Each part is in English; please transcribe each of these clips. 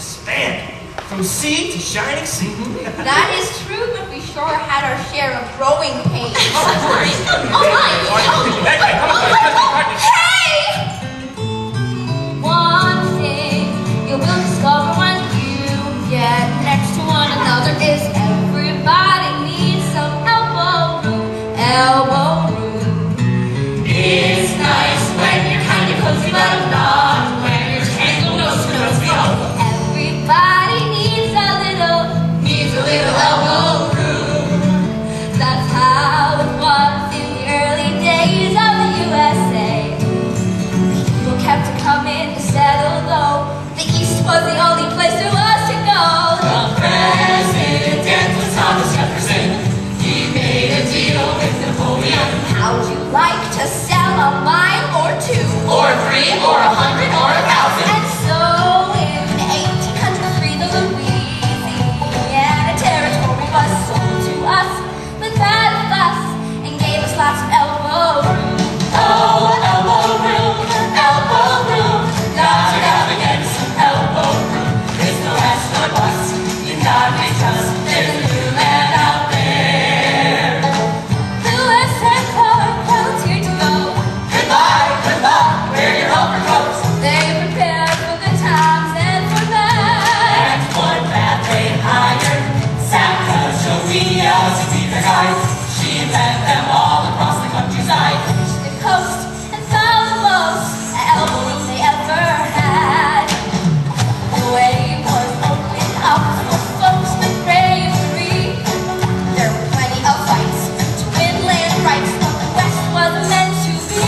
expand from sea to shining sea. That is true, but we sure had our share of growing pains. Hey! One thing you will discover when you get next to one another is everybody needs some elbow room. Elbow room. It's nice when you're kind of cozy, but not when you're tangled nose to nose. Everybody needs a little elbow room. That's how it was in the early days of the USA. People kept coming to settle though. The East was the only place there was to go. The president was Thomas Jefferson. He made a deal with Napoleon. How'd you like to sell a mile or two? Or 3 or 100 or 1,000. And so in 1803 the Louisiana Territory was sold to us with that fuss and gave us lots of elbow room. Oh, elbow room, gotta get some elbow room. There's no S nor bus, you gotta make us. There's a new land out there. Lewis and Clark volunteered to go. Goodbye, good luck, wear your overcoats. They prepared for the times and for that. And for that they hired Sacagawea to be their guide. She led them all across the countryside. The coast and found the most elbow room they ever had. The way was opened up for folks with bravery. There were plenty of fights to win land rights, but the West was meant to be.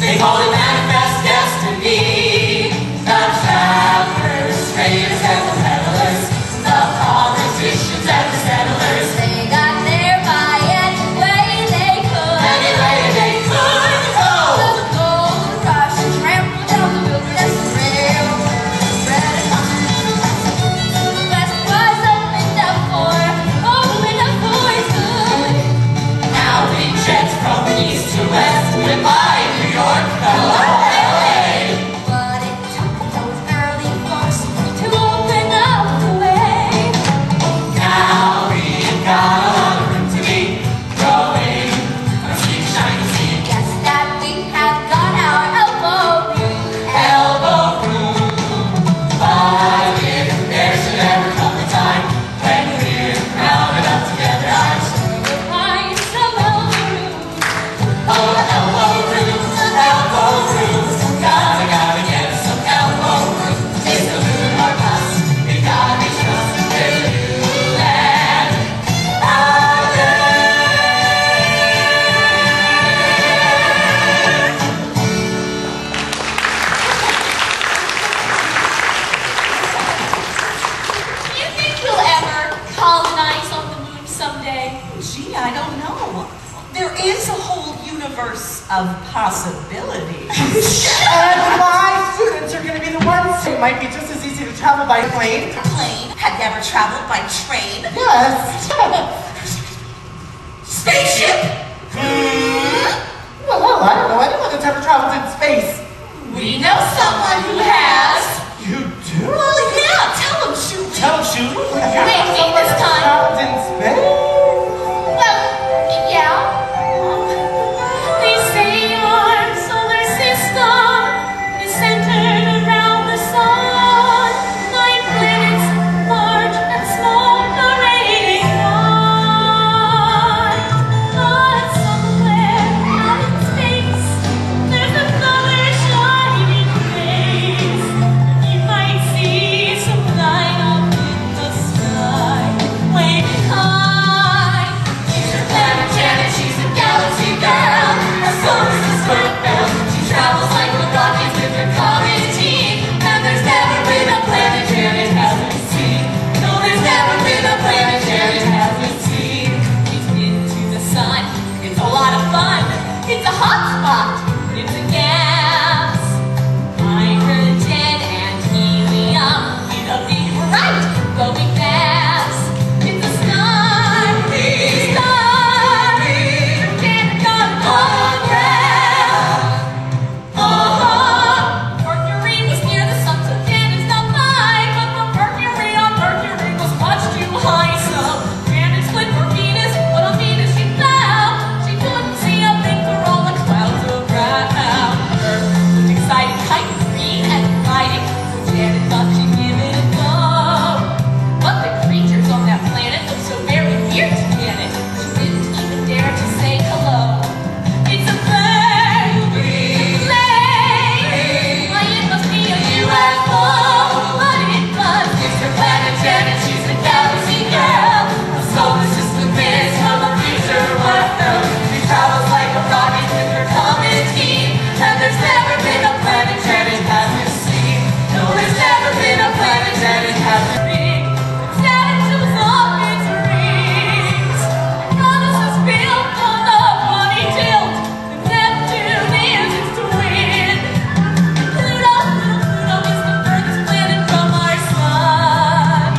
They called it manifest destiny. The travelers, traders and the peddlers, the politicians and the settlers. They got there by any way they could. Any way they could go. The gold rush trampled down the wilderness trail. Spread across the West was opened up for good. Now we jet from east to west. Goodbye, New York. Hello, LA. But it took those early folks to open up the way. Now we've got a lot of room to be growing from sea to shining sea. Guess that we have got our elbow room. Elbow room. But if there should ever come a time when we're crowded up together, I'm sure We'll find some elbow room. oh, elbow room, elbow room. Gotta get some elbow room. It's the moon or bust. It gotta be trust. There's a new land out there. Do you think we'll ever colonize on the moon someday? Gee, I don't know. There is a whole universe of possibilities. And my students are going to be the ones who might be just as easy to travel by plane. Plane? Have you ever traveled by train? Yes. Spaceship? Well, I don't know anyone that's ever traveled in space. We know someone who has. You do? Well, yeah, tell them, shoot. Tell them, shoot. Maybe this time. Traveled in space? Well, yeah. They say our solar system is centered around the sun. 9 planets, large and small, parading on. But somewhere out in space, there's another shining place. You might see thought she'd give it a go. But the creatures on that planet looked so very weird to Janet, she didn't even dare to say hello. It's a play! Why, it must be a UFO! But it was. It's her planet Janet, she's a galaxy girl. A solar system is from a future world. She travels like a rocket with her comet team. And there's never been a planet Janet hasn't seen. No, there's never been a planet Janet hasn't seen. Janet shows off its rings. Promise is built on a funny tilt. Neptune is its twin. Pluto is the furthest planet from our sun.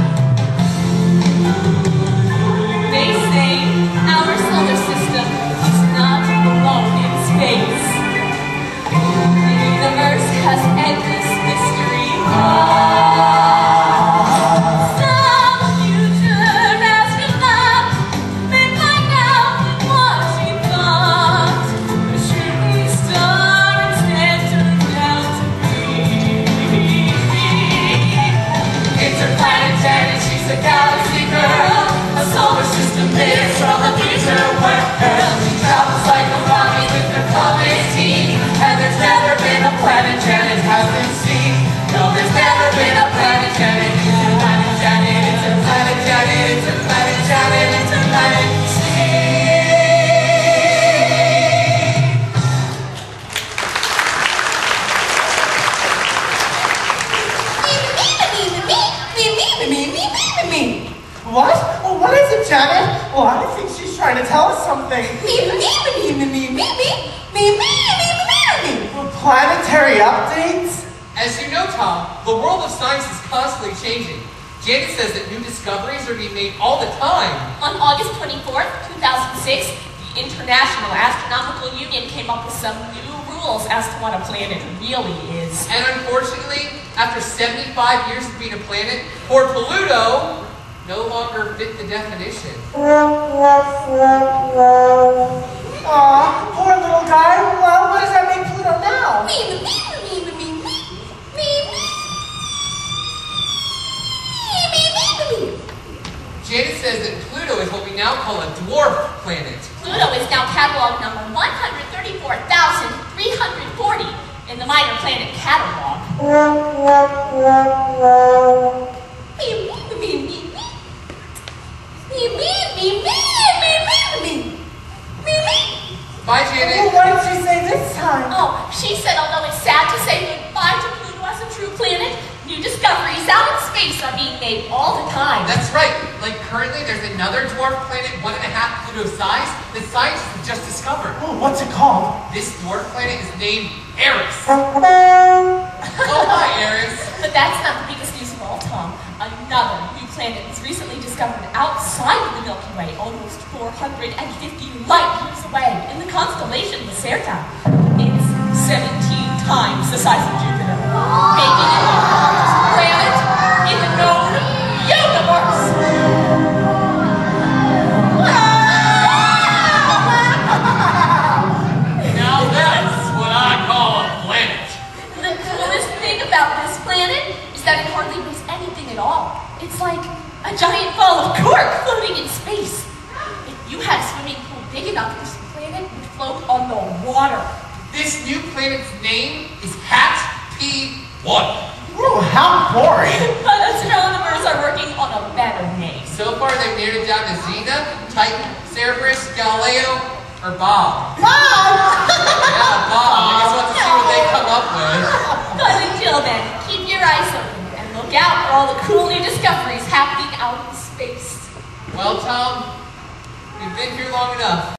They say our solar system is not alone in space. The universe has endless mystery. Some future astronaut may find out what she thought. A shooting star instead turned out to be. It's her planet Janet, she's a galaxy girl. A solar system is from a future world. She travels like a rocket with her comet team. And there's never been a planet Janet hasn't seen. No, there's never been a planet Janet. It's her planet Janet, it's her planet Janet, it's her planet Janet, it's her planet What? Well, what is it, Janet? Well, I think she's trying to tell us something. Well, planetary updates? As you know, Tom, the world of science is constantly changing. Janet says that new discoveries are being made all the time. On August 24th, 2006, the International Astronomical Union came up with some new rules as to what a planet really is. And unfortunately, after 75 years of being a planet, poor Pluto no longer fit the definition. Aw, poor little guy. Well, what does that make Pluto now? Janet says that Pluto is what we now call a dwarf planet. Pluto is now catalog number 134,340 in the minor planet catalog. Bye, Janet. Well, what did she say this time? Oh, she said although it's sad to say goodbye to Pluto as a true planet, new discoveries out in space are being made all the time. That's right. Like currently, there's another dwarf planet 1.5 Pluto size that scientists have just discovered. Oh, what's it called? This dwarf planet is named Eris. Oh, hi, Eris. But that's not the biggest news of all, Tom. Another new planet was recently discovered outside of the Milky Way, almost 450 light years away, in the constellation Lacerta. It's 17 times the size of Jupiter, making it the largest planet in the known universe. Now that's what I call a planet. The coolest thing about this planet is that it hardly weighs anything at all. It's like a giant ball of cork floating in space. If you had a swimming pool big enough, this planet would float on the water. This new planet's name is Hat P1. Ooh, how boring. But astronomers are working on a better name. So far, they've narrowed it down to Xena, Titan, Cerberus, Galileo, or Bob. Mom! Yeah, Bob. I guess we'll have to see what they come up with. But until then, keep your eyes open and look out for all the cool new discoveries happening out in space. Well, Tom, we've been here long enough.